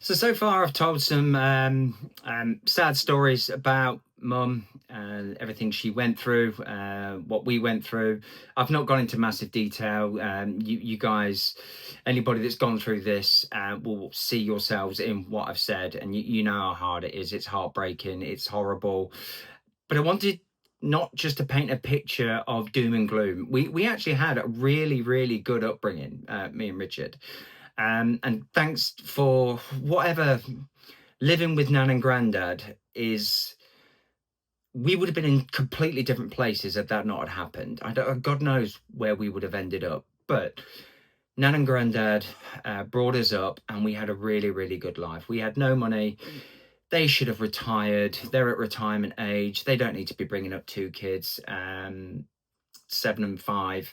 So far I've told some sad stories about mum and everything she went through, what we went through. I've not gone into massive detail. You guys, anybody that's gone through this will see yourselves in what I've said, and you know how hard it is. It's heartbreaking. It's horrible. But I wanted not just to paint a picture of doom and gloom. We actually had a really good upbringing, me and Richard. And thanks for whatever living with Nan and Grandad is. We would have been in completely different places if that not had happened. God knows where we would have ended up. But Nan and Grandad brought us up, and we had a really good life. We had no money. They should have retired. They're at retirement age. They don't need to be bringing up two kids, 7 and 5.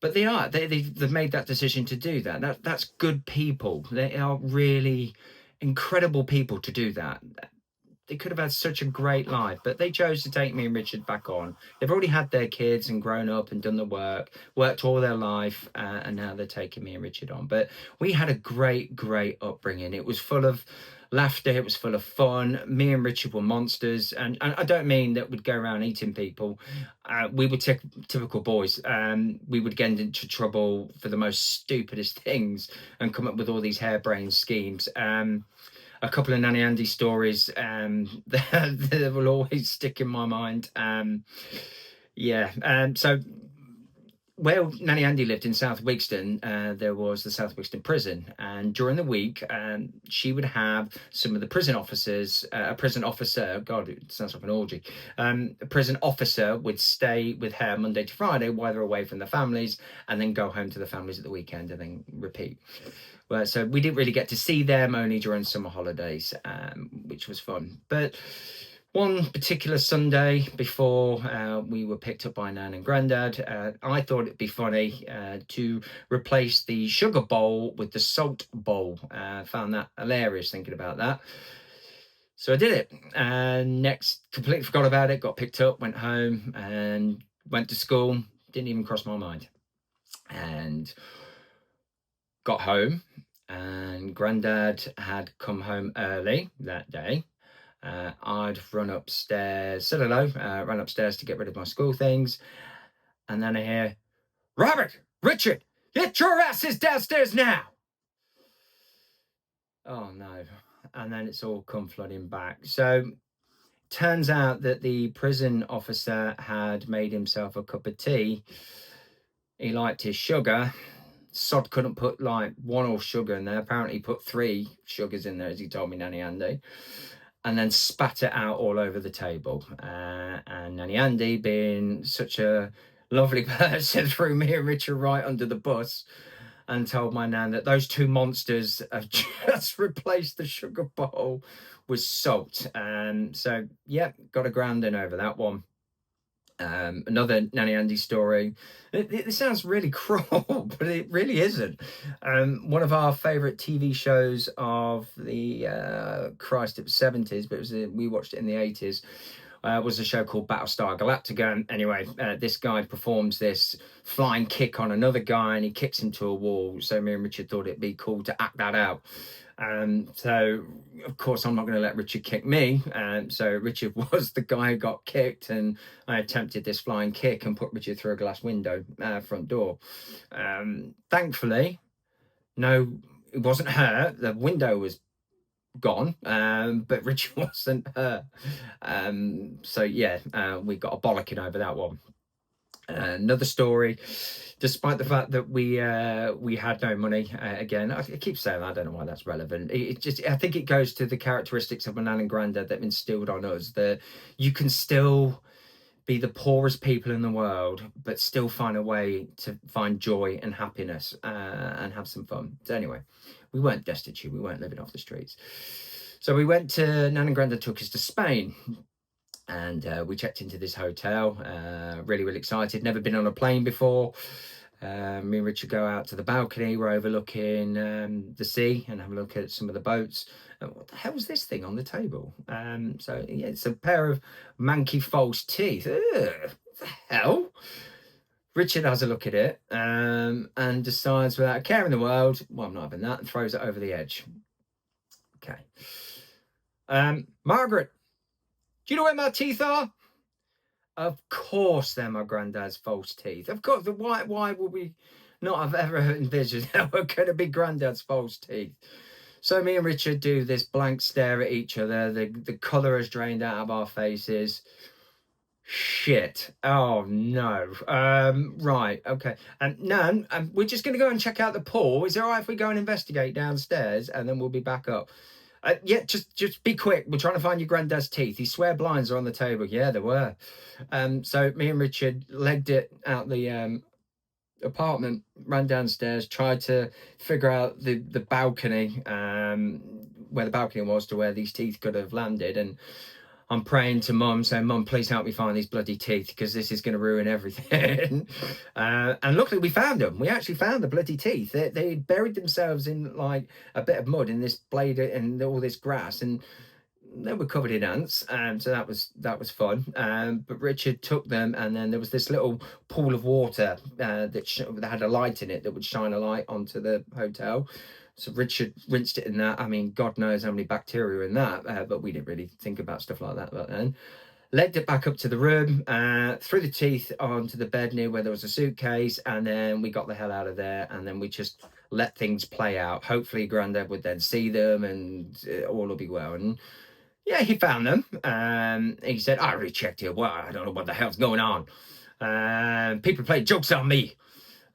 But they are. They've made that decision to do that. That's good people. They are really incredible people to do that. They could have had such a great life, but they chose to take me and Richard back on. They've already had their kids and grown up and done the worked all their life, and now they're taking me and Richard on. But we had a great upbringing. It was full of laughter. It was full of fun. Me and Richard were monsters, and I don't mean that we'd go around eating people. We were typical boys. We would get into trouble for the most stupidest things and come up with all these harebrained schemes. A couple of Nanny Andy stories that will always stick in my mind. So where Nanny Andy lived in South Wigston, there was the South Wigston prison, and during the week, she would have some of the prison officers, a prison officer, God, it sounds like an orgy. A prison officer would stay with her Monday to Friday while they're away from the families, and then go home to the families at the weekend, and then repeat. Well, so we didn't really get to see them only during summer holidays, which was fun. But one particular Sunday before we were picked up by Nan and Grandad, I thought it'd be funny to replace the sugar bowl with the salt bowl. Found that hilarious thinking about that. So I did it. And next, completely forgot about it, got picked up, went home and went to school. Didn't even cross my mind. And got home, and Grandad had come home early that day. I'd run upstairs, said hello, ran upstairs to get rid of my school things, and then I hear, Robert, Richard, get your asses downstairs now. Oh no. And then it's all come flooding back. So turns out that the prison officer had made himself a cup of tea. He liked his sugar. Sod couldn't put like one or sugar in there. Apparently he put 3 sugars in there, as he told me, Nanny Andy, and then spat it out all over the table. And Nanny Andy, being such a lovely person, threw me and Richard right under the bus and told my nan that those 2 monsters have just replaced the sugar bowl with salt. And so, yeah, got a grounding over that one. Another Nanny Andy story. It sounds really cruel, but it really isn't. One of our favourite TV shows of the Christ, it was 70s, but we watched it in the 80s. Was a show called Battlestar Galactica. Anyway, this guy performs this flying kick on another guy, and he kicks him to a wall. So me and Richard thought it'd be cool to act that out. So of course I'm not going to let Richard kick me. So Richard was the guy who got kicked, and I attempted this flying kick and put Richard through a glass window, front door. Thankfully, no, it wasn't hurt. The window was gone, but Richard wasn't hurt. So yeah, we got a bollocking over that one. Another story, despite the fact that we had no money, again, I keep saying that, I don't know why that's relevant. I think it goes to the characteristics of my nan and granddad that instilled on us that you can still be the poorest people in the world, but still find a way to find joy and happiness, and have some fun. So anyway, we weren't destitute. We weren't living off the streets. So we went to, Nan and Grandad took us to Spain, and we checked into this hotel. Really excited. Never been on a plane before. Me and Richard go out to the balcony. We're overlooking the sea and have a look at some of the boats. What the hell is this thing on the table? So yeah, it's a pair of manky false teeth. Ugh, what the hell? Richard has a look at it, and decides, without a care in the world, well, I'm not having that, and throws it over the edge. Okay. Margaret, do you know where my teeth are? Of course, they're my granddad's false teeth. Of course. Why would we not have ever envisioned that we're going to be granddad's false teeth? So me and Richard do this blank stare at each other. The colour has drained out of our faces. Shit. Oh no. Right. Okay. And Nan, we're just going to go and check out the pool. Is it all right if we go and investigate downstairs, and then we'll be back up? Yeah, just be quick. We're trying to find your granddad's teeth. His swear blinds are on the table. Yeah, there were. So me and Richard legged it out the apartment, ran downstairs, tried to figure out the balcony, where the balcony was to where these teeth could have landed. And I'm praying to Mum, saying, "Mum, please help me find these bloody teeth, because this is going to ruin everything." And luckily we found them. We actually found the bloody teeth. They buried themselves in like a bit of mud in this blade and all this grass, and they were covered in ants, so that was fun. But Richard took them, and then there was this little pool of water that had a light in it that would shine a light onto the hotel. So Richard rinsed it in that. I mean, God knows how many bacteria in that, but we didn't really think about stuff like that back then. Legged it back up to the room, threw the teeth onto the bed near where there was a suitcase, and then we got the hell out of there. And then we just let things play out. Hopefully, Grandad would then see them, and all will be well. And yeah, he found them. He said, "I rechecked it. Well, I don't know what the hell's going on. People play jokes on me."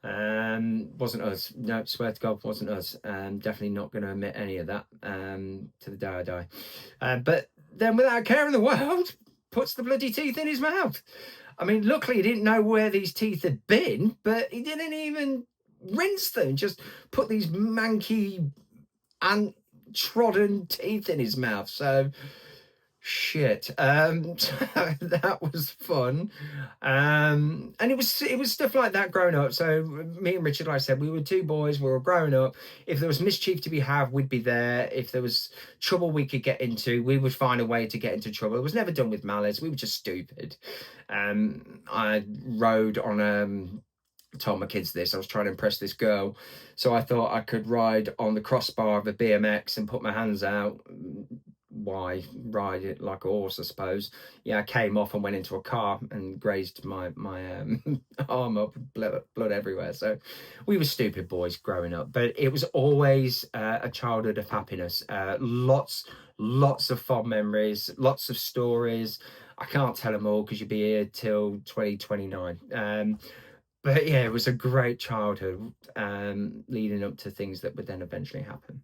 Wasn't us. No, swear to God, wasn't us. Definitely not going to admit any of that to the day I die. But then, without a care in the world, puts the bloody teeth in his mouth. I mean, luckily he didn't know where these teeth had been, but he didn't even rinse them. Just put these manky and trodden teeth in his mouth. So shit. That was fun. And it was stuff like that growing up. So me and Richard, like I said, we were two boys, we were growing up. If there was mischief to be had, we'd be there. If there was trouble we could get into, we would find a way to get into trouble. It was never done with malice. We were just stupid. I rode on told my kids this. I was trying to impress this girl, so I thought I could ride on the crossbar of a BMX and put my hands out. Why ride it like a horse, I suppose? Yeah, I came off and went into a car and grazed my arm up, blood everywhere. So we were stupid boys growing up, but it was always a childhood of happiness. Lots of fond memories, lots of stories. I can't tell them all because you'll be here till 2029. But yeah, it was a great childhood, leading up to things that would then eventually happen.